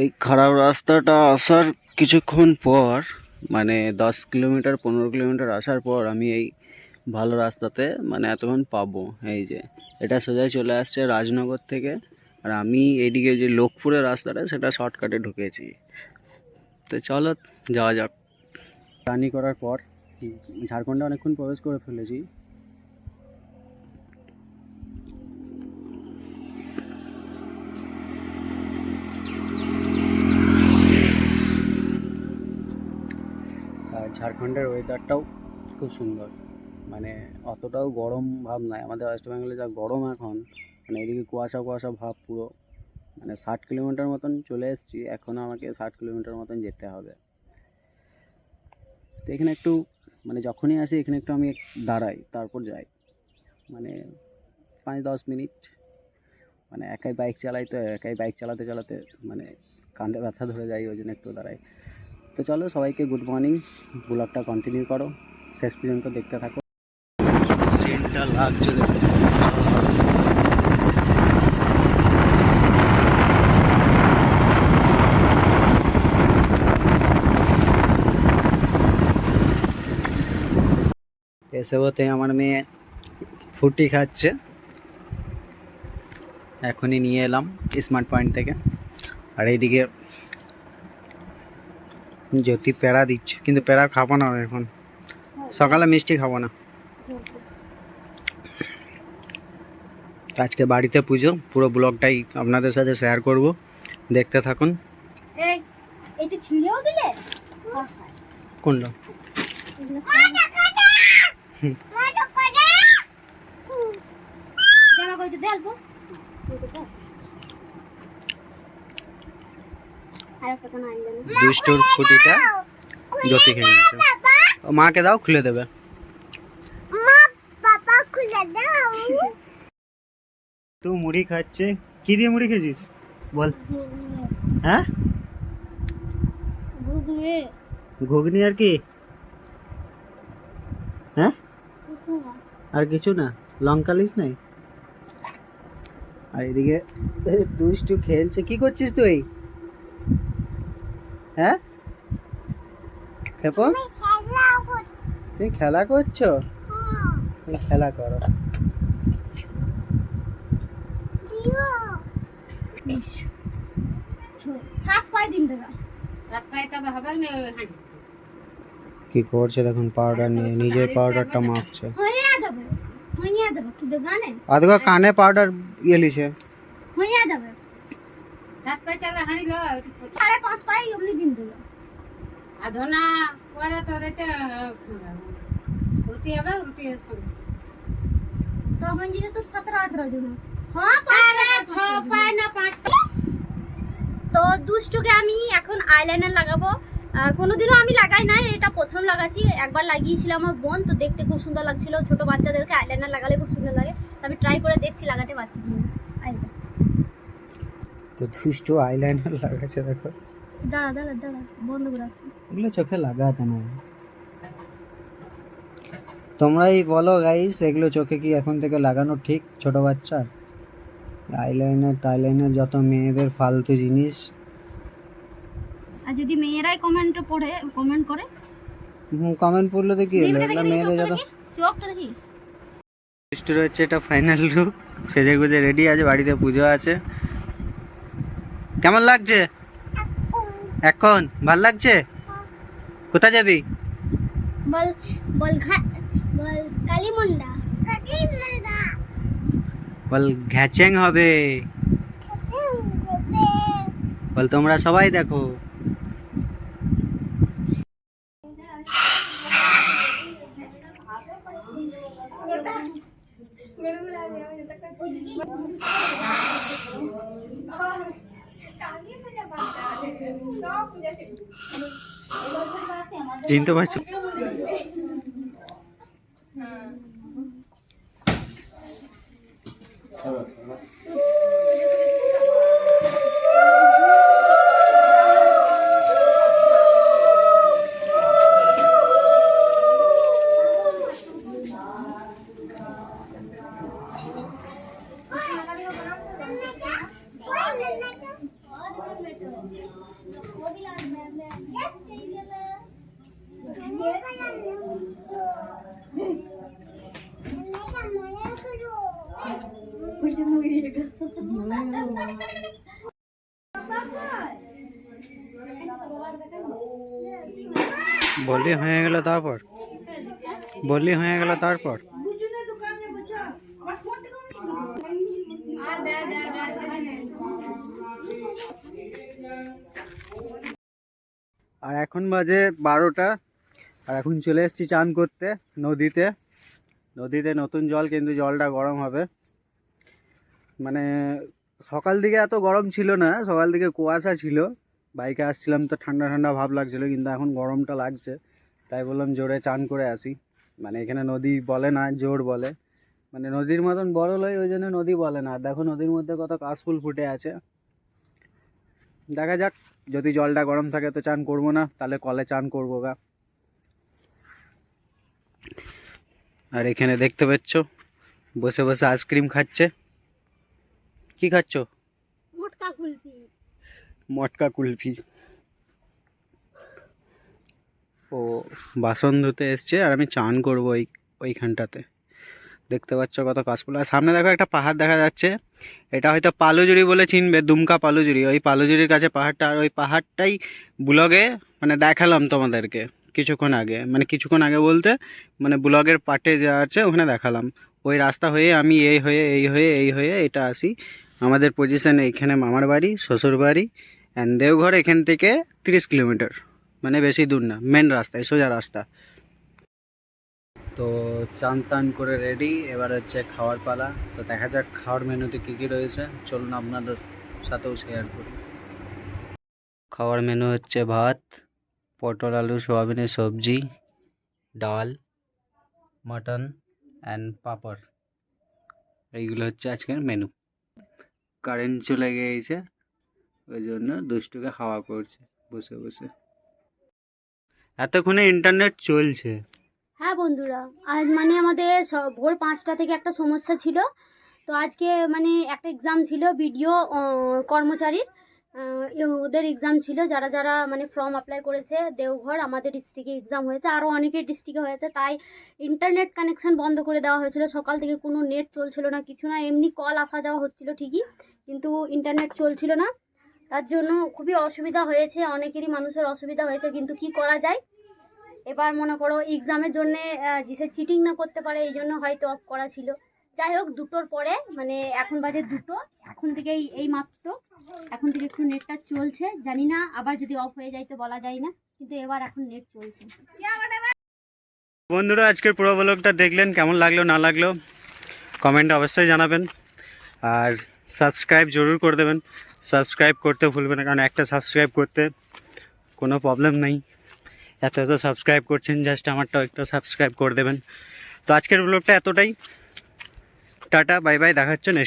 এই খারাপ রাস্তাটা আসার কিছুক্ষণ পর, মানে 10 কিলোমিটার 15 কিলোমিটার আসার পর আমি এই ভালো রাস্তাতে মানে এতক্ষণ পাবো। এই যে এটা সোজাই চলে আসছে রাজনগর থেকে, আর আমি এইদিকে যে লোকপুরের রাস্তাটা সেটা শর্টকাটে ঢুকেছি। তো চলো যাওয়া যাক। জার্নি করার পর ঝাড়খণ্ডে অনেকক্ষণ প্রবেশ করে ফেলেছি। আর ঝাড়খণ্ডের ওয়েদারটাও খুব সুন্দর, মানে অতটাও গরম ভাব নাই। আমাদের ওয়েস্ট বেঙ্গলে যা গরম এখন, মানে এদিকে কুয়াশা কুয়াশা ভাব পুরো। মানে 60 কিলোমিটার মতন চলে এসেছি, এখনও আমাকে 60 কিলোমিটার মতন যেতে হবে। তো এখানে একটু মানে যখনই আসি এখানে একটু আমি দাঁড়াই, তারপর যাই। মানে 5-10 মিনিট মানে একাই বাইক চালাই, তো একাই বাইক চালাতে চালাতে মানে কাঁধে ব্যথা ধরে যায়, ওই জন্য একটু দাঁড়াই। তো চলো সবাইকে গুড মর্নিং, ব্লগটা কন্টিনিউ করো, শেষ পর্যন্ত দেখতে থাকো। সিনটা লাগছে দেখো। এসে হতে আমার মেয়ে ফুটি খাচ্ছে, এখনই নিয়ে এলাম স্মার্ট পয়েন্ট থেকে। আর এইদিকে জ্যোতি প্যাড়া দিচ্ছে, কিন্তু প্যাড়া খাবো না এখন, সকালে মিষ্টি খাবো না। আজকে বাড়িতে পুজো, পুরো ব্লগটাই আপনাদের সাথে শেয়ার করব, দেখতে থাকুন। এইটা ছিঁড়েও দিলে কোনটা? দুষ্টুর ফুটিটা জ্যোতি খেয়ে নিচ্ছে। ও মাকে দাও, খুলে দেবে। তুই মুড়ি খাচ্ছে, কি দিয়ে মুড়ি খেয়েছিস বল? হ্যাঁ, ঘুগনি আর কি? হ্যাঁ, আর কিছু না, লঙ্কা লিস নাই? আর এদিকে দুষ্টু খেলছে। কি করছিস তুই? হ্যাঁ খেপো, তুমি খেলা করছো? তুমি খেলা করো। কি করছে দেখুন, পাউডার নিয়ে নিজের পাউডারটা মাখছে। আদগা কানে পাউডার ইয়ে লিছে। তো দুষ্টুকে আমি এখন আইলাইনার লাগাবো। কোনোদিনও আমি লাগাই নাই, এটা প্রথম লাগাচ্ছি। একবার লাগিয়েছিলাম আমার বোন, তো দেখতে খুব সুন্দর লাগছিল। ছোট বাচ্চাদেরকে আইলাইনার লাগালে খুব সুন্দর লাগে, তো আমি ট্রাই করে দেখছি লাগাতে পারছি কিনা। তো দুষ্টু আইলাইনার লাগাচ্ছে দেখো। দাঁড়া দাঁড়া দাঁড়া, বন্ধ করে রাখছি। এগুলো চোখে লাগাতে না, তোমরাই বলো গাইস, এগুলো চোখে কি এখন থেকে লাগানো ঠিক? ছোট বাচ্চা আইলাইনার টাইলাইনার যত মেয়েদের ফালতু জিনিস। আর যদি মেয়েরাই কমেন্ট করে, কমেন্ট পড়লে তো কি হলো, এগুলো মেয়েদের যত। চোখটা দেখি। দুষ্টুর হচ্ছে এটা ফাইনাল লুক, সেজে গুজে রেডি আছে, বাড়িতে পুজো আছে। কেমন লাগছে এখন? ভাল লাগছে? কোথায় যাবি? বল বল বল কালীমন্ডা। বল ঘ্যাচেং হবে। বল তোমরা সবাই দেখো। চিনতে পারছো? বললি হয়ে গেল তারপর বললি হয়ে গেল তারপর আর এখন বাজে 12টা। আর এখন চলে এসেছি চান করতে নদীতে। নদীতে নতুন জল, কিন্তু জলটা গরম হবে। মানে সকাল দিকে এত গরম ছিল না, সকাল দিকে কুয়াশা ছিল, বাইকে আসছিলাম তো ঠান্ডা ঠান্ডা ভাব লাগছিল, কিন্তু এখন গরমটা লাগছে। তাই বললাম জোরে চান করে আসি। মানে এখানে নদী বলে না, জোর বলে। মানে নদীর মতন বড় লয়, ওই জন্য নদী বলে না। আর দেখো নদীর মধ্যে কত কাশফুল ফুটে আছে। দেখা যাক, যদি জলটা গরম থাকে তো চান করবো না, তাহলে কলে চান করবো গা। আর এখানে দেখতে পাচ্ছ বসে বসে আইসক্রিম খাচ্ছে। কি খাচ্ছ? মোটকা কুলফি। মটকা কুলফি। ও বাসন ধুতে এসছে, আর আমি চান করবো ওইখানটাতে। দেখতে পাচ্ছ কত কাশফুল। আর সামনে দেখো একটা পাহাড় দেখা যাচ্ছে। এটা হয়তো পালুজুড়ি বলে চিনবে, দুমকা পালুজুড়ি। ওই পালুজুড়ির কাছে পাহাড়টা। আর ওই পাহাড়টাই ব্লগে মানে দেখালাম তোমাদেরকে কিছুক্ষণ আগে। মানে কিছুক্ষণ আগে বলতে মানে ব্লগের পার্টে যা আছে ওখানে দেখালাম। ওই রাস্তা হয়ে আমি এই হয়ে এটা আসি। আমাদের পজিশন এইখানে মামার বাড়ি, শ্বশুর বাড়ি অ্যান্ড দেওঘর এখান থেকে 30 কিলোমিটার। মানে বেশি দূর না, মেন রাস্তায়, সোজা রাস্তা। তো চান টান করে রেডি, এবার হচ্ছে খাওয়ার পালা। তো দেখা যাক খাওয়ার মেনুতে কী কী রয়েছে, চলুন আপনাদের সাথেও শেয়ার করি। খাওয়ার মেনু হচ্ছে ভাত, পটল আলু সোয়াবিনের সবজি, ডাল, মাটন অ্যান্ড পাঁপড়। এইগুলো হচ্ছে আজকের মেনু। কারেন্ট চলে গিয়েছে, ওই জন্য দুষ্টুকে খাওয়া করছে বসে বসে। এতক্ষণে ইন্টারনেট চলছে। হ্যাঁ বন্ধুরা, আজ মানে আমাদের ভোর 5টা থেকে একটা সমস্যা ছিল। তো আজকে মানে একটা এক্সাম ছিল বিডিও কর্মচারীর। ওদের এক্সাম ছিল, যারা যারা মানে ফর্ম অ্যাপ্লাই করেছে দেওঘর আমাদের ডিস্ট্রিক্টে এক্সাম হয়েছে, আরও অনেকের ডিস্ট্রিক্টে হয়েছে। তাই ইন্টারনেট কানেকশন বন্ধ করে দেওয়া হয়েছিল। সকাল থেকে কোনো নেট চলছিল না, কিছু না, এমনি কল আসা যাওয়া হচ্ছিল ঠিকই, কিন্তু ইন্টারনেট চলছিল না। তার জন্য খুবই অসুবিধা হয়েছে, অনেকেরই মানুষের অসুবিধা হয়েছে, কিন্তু কি করা যায়। এবার মনে করো এক্সামের জন্যে যে চিটিং না করতে পারে, এই জন্য হয়তো অফ করা ছিল। যাই হোক, 2টোর পরে মানে এখন বাজে 2টো, এখন থেকেই এই মাত্র এখন থেকে একটু নেটটা চলছে। জানি না আবার যদি অফ হয়ে যায় তো বলা যায় না, কিন্তু এবার এখন নেট চলছে। বন্ধুরা আজকের পুরো ব্লগটা দেখলেন, কেমন লাগলো না লাগলো কমেন্টে অবশ্যই জানাবেন। আর সাবস্ক্রাইব জরুর করে দেবেন। সাবস্ক্রাইব করতে ভুলবেন না, কারণ একটা সাবস্ক্রাইব করতে কোনো প্রবলেম নেই। এত সাবস্ক্রাইব করছেন, জাস্ট আমারটাও একটা সাবস্ক্রাইব করে দেবেন। তো আজকের ব্লগটা এতটাই। টাটা বাই বাই, দেখা হচ্ছে নেক্সট।